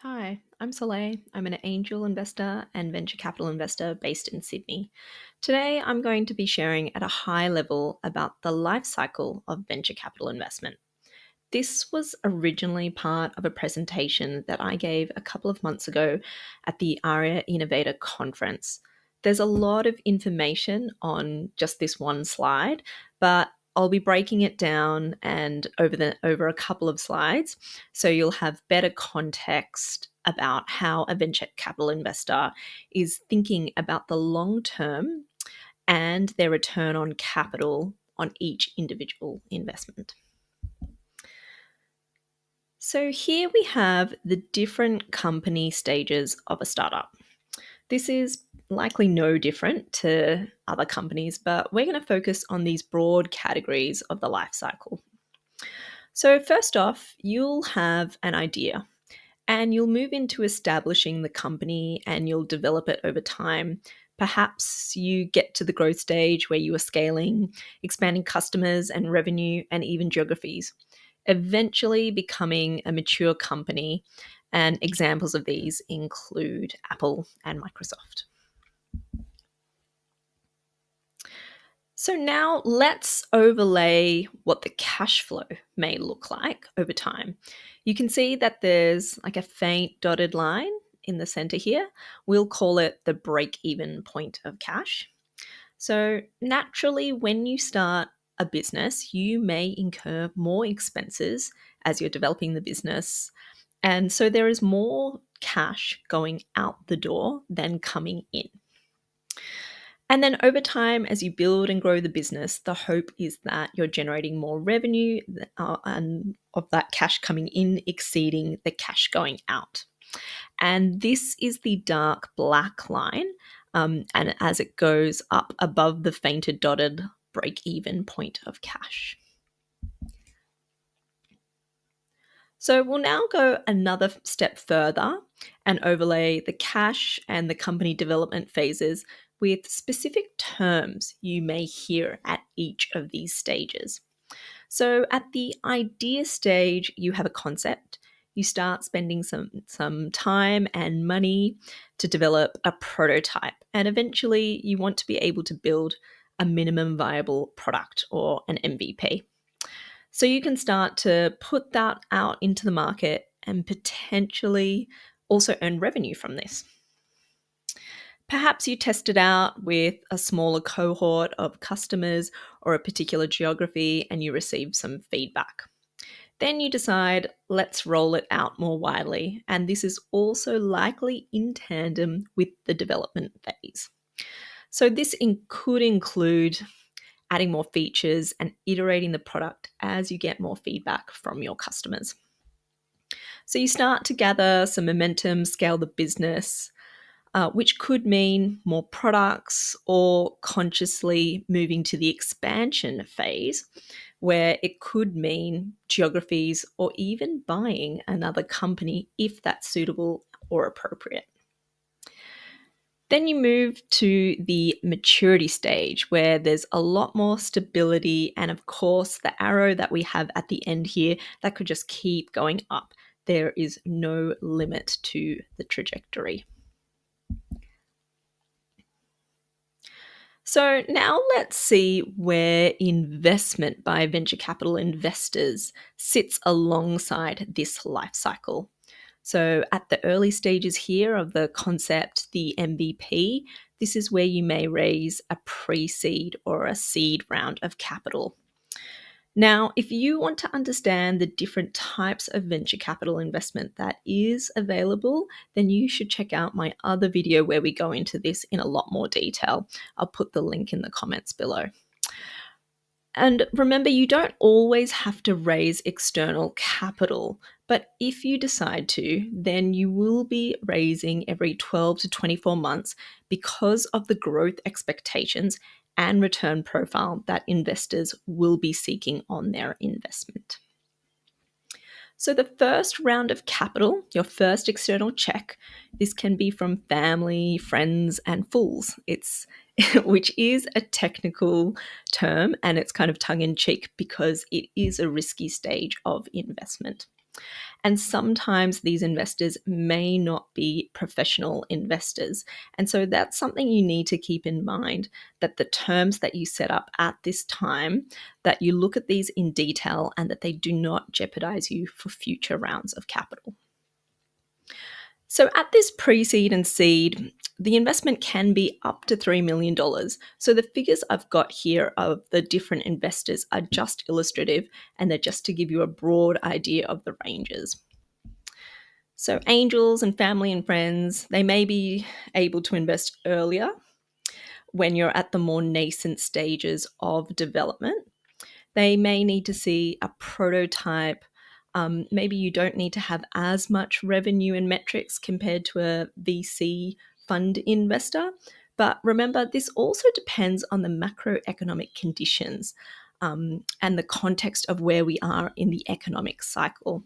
Hi, I'm Soleil. I'm an angel investor and venture capital investor based in Sydney. Today, I'm going to be sharing at a high level about the life cycle of venture capital investment. This was originally part of a presentation that I gave a couple of months ago at the ARIA Innovator Conference. There's a lot of information on just this one slide, but I'll be breaking it down and over a couple of slides so you'll have better context about how a venture capital investor is thinking about the long term and their return on capital on each individual investment. So here we have the different company stages of a startup. This is likely no different to other companies, but we're going to focus on these broad categories of the life cycle. So, first off, you'll have an idea and you'll move into establishing the company and you'll develop it over time. Perhaps you get to the growth stage where you are scaling, expanding customers and revenue and even geographies, eventually becoming a mature company. And examples of these include Apple and Microsoft. So now let's overlay what the cash flow may look like over time. You can see that there's like a faint dotted line in the center here. We'll call it the break even point of cash. So naturally, when you start a business, you may incur more expenses as you're developing the business. And so there is more cash going out the door than coming in. And then over time, as you build and grow the business, the hope is that you're generating more revenue and of that cash coming in exceeding the cash going out. And this is the dark black line. And as it goes up above the fainted dotted break even point of cash. So we'll now go another step further and overlay the cash and the company development phases with specific terms you may hear at each of these stages. So at the idea stage, you have a concept. You start spending some time and money to develop a prototype. And eventually you want to be able to build a minimum viable product or an MVP. So you can start to put that out into the market and potentially also earn revenue from this. Perhaps you test it out with a smaller cohort of customers or a particular geography and you receive some feedback. Then you decide, let's roll it out more widely. And this is also likely in tandem with the development phase. So could include adding more features and iterating the product as you get more feedback from your customers. So you start to gather some momentum, scale the business, which could mean more products or consciously moving to the expansion phase, where it could mean geographies or even buying another company if that's suitable or appropriate. Then you move to the maturity stage where there's a lot more stability. And of course, the arrow that we have at the end here, that could just keep going up. There is no limit to the trajectory. So now let's see where investment by venture capital investors sits alongside this life cycle. So at the early stages here of the concept, the MVP, this is where you may raise a pre-seed or a seed round of capital. Now, if you want to understand the different types of venture capital investment that is available, then you should check out my other video where we go into this in a lot more detail. I'll put the link in the comments below. And remember, you don't always have to raise external capital, but if you decide to, then you will be raising every 12 to 24 months because of the growth expectations and return profile that investors will be seeking on their investment. So the first round of capital, your first external check, this can be from family, friends, and fools. Which is a technical term and it's kind of tongue in cheek because it is a risky stage of investment. And sometimes these investors may not be professional investors. And so that's something you need to keep in mind, that the terms that you set up at this time, that you look at these in detail and that they do not jeopardize you for future rounds of capital. So at this pre-seed and seed, the investment can be up to $3 million. So the figures I've got here of the different investors are just illustrative, and they're just to give you a broad idea of the ranges. So angels and family and friends, they may be able to invest earlier when you're at the more nascent stages of development. They may need to see a prototype. Maybe you don't need to have as much revenue and metrics compared to a VC fund investor. But remember, this also depends on the macroeconomic conditions and the context of where we are in the economic cycle.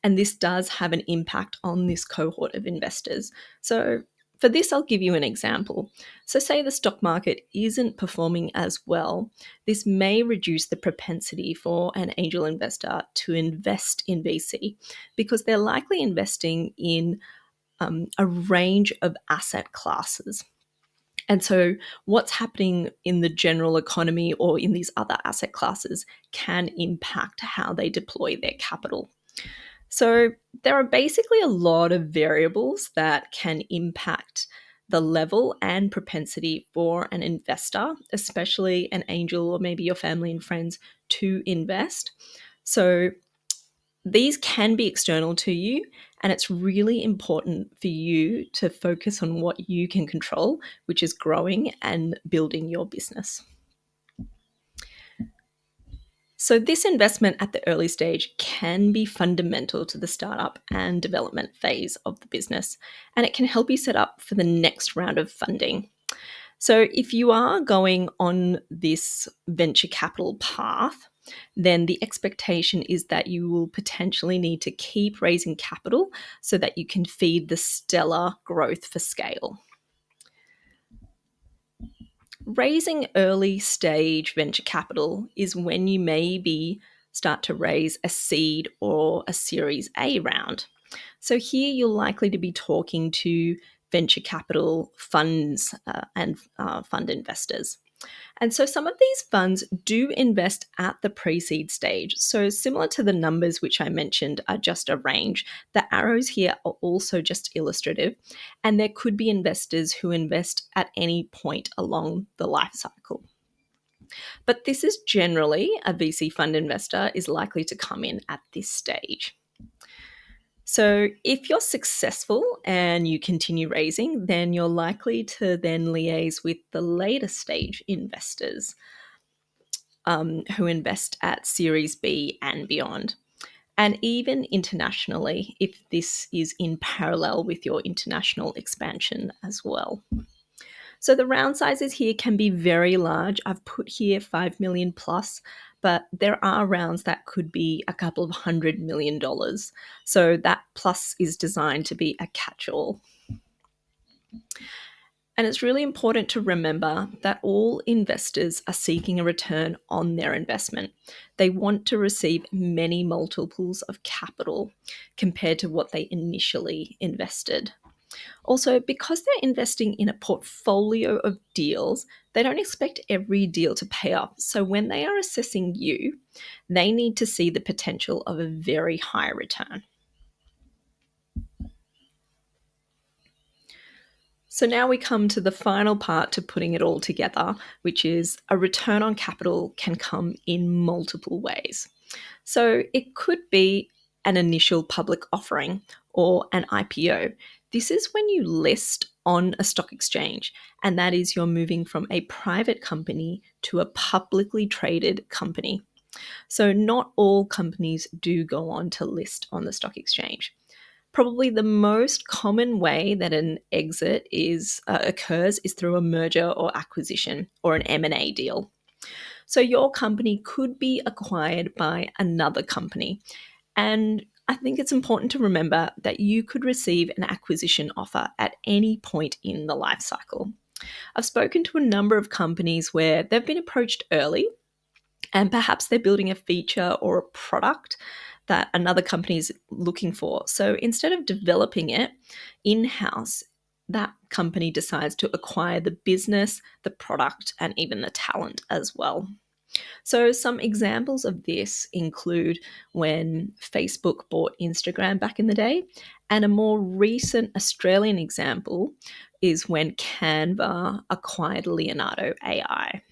And this does have an impact on this cohort of investors. So for this, I'll give you an example. So say the stock market isn't performing as well. This may reduce the propensity for an angel investor to invest in VC because they're likely investing in a range of asset classes. And so, what's happening in the general economy or in these other asset classes can impact how they deploy their capital. So there are basically a lot of variables that can impact the level and propensity for an investor, especially an angel or maybe your family and friends, to invest. So these can be external to you, and it's really important for you to focus on what you can control, which is growing and building your business. So, this investment at the early stage can be fundamental to the startup and development phase of the business, and it can help you set up for the next round of funding. So, if you are going on this venture capital path, then the expectation is that you will potentially need to keep raising capital so that you can feed the stellar growth for scale. Raising early stage venture capital is when you maybe start to raise a seed or a Series A round. So here you're likely to be talking to venture capital funds and fund investors. And so some of these funds do invest at the pre-seed stage. So similar to the numbers which I mentioned are just a range, the arrows here are also just illustrative. And there could be investors who invest at any point along the life cycle. But this is generally a VC fund investor is likely to come in at this stage. So, if you're successful and you continue raising, then you're likely to then liaise with the later stage investors who invest at Series B and beyond. And even internationally, if this is in parallel with your international expansion as well. So the round sizes here can be very large. I've put here 5 million plus, but there are rounds that could be a couple of $100 million. So that plus is designed to be a catch-all. And it's really important to remember that all investors are seeking a return on their investment. They want to receive many multiples of capital compared to what they initially invested. Also, because they're investing in a portfolio of deals, they don't expect every deal to pay off. So when they are assessing you, they need to see the potential of a very high return. So now we come to the final part to putting it all together, which is a return on capital can come in multiple ways. So it could be an initial public offering or an IPO. This is when you list on a stock exchange, and that is you're moving from a private company to a publicly traded company. So not all companies do go on to list on the stock exchange. Probably the most common way that an exit occurs is through a merger or acquisition or an M&A deal. So your company could be acquired by another company. And I think it's important to remember that you could receive an acquisition offer at any point in the life cycle. I've spoken to a number of companies where they've been approached early and perhaps they're building a feature or a product that another company is looking for. So instead of developing it in-house, that company decides to acquire the business, the product, and even the talent as well. So, some examples of this include when Facebook bought Instagram back in the day, and a more recent Australian example is when Canva acquired Leonardo AI.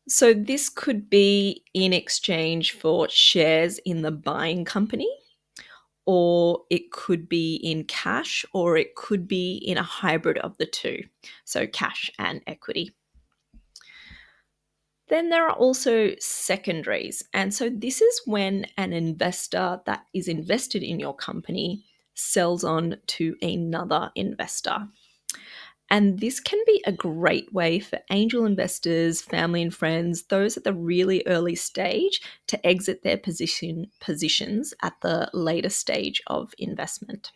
So, this could be in exchange for shares in the buying company, or it could be in cash, or it could be in a hybrid of the two. So, cash and equity. Then there are also secondaries. And so this is when an investor that is invested in your company sells on to another investor. And this can be a great way for angel investors, family and friends, those at the really early stage to exit their positions at the later stage of investment.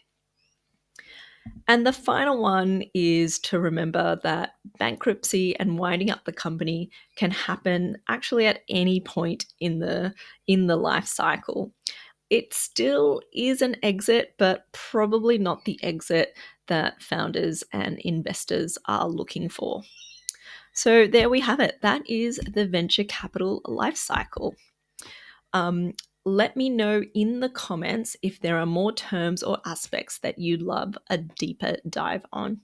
And the final one is to remember that bankruptcy and winding up the company can happen actually at any point in the life cycle. It still is an exit, but probably not the exit that founders and investors are looking for. So there we have it. That is the venture capital life cycle. Um, Let me know in the comments if there are more terms or aspects that you'd love a deeper dive on.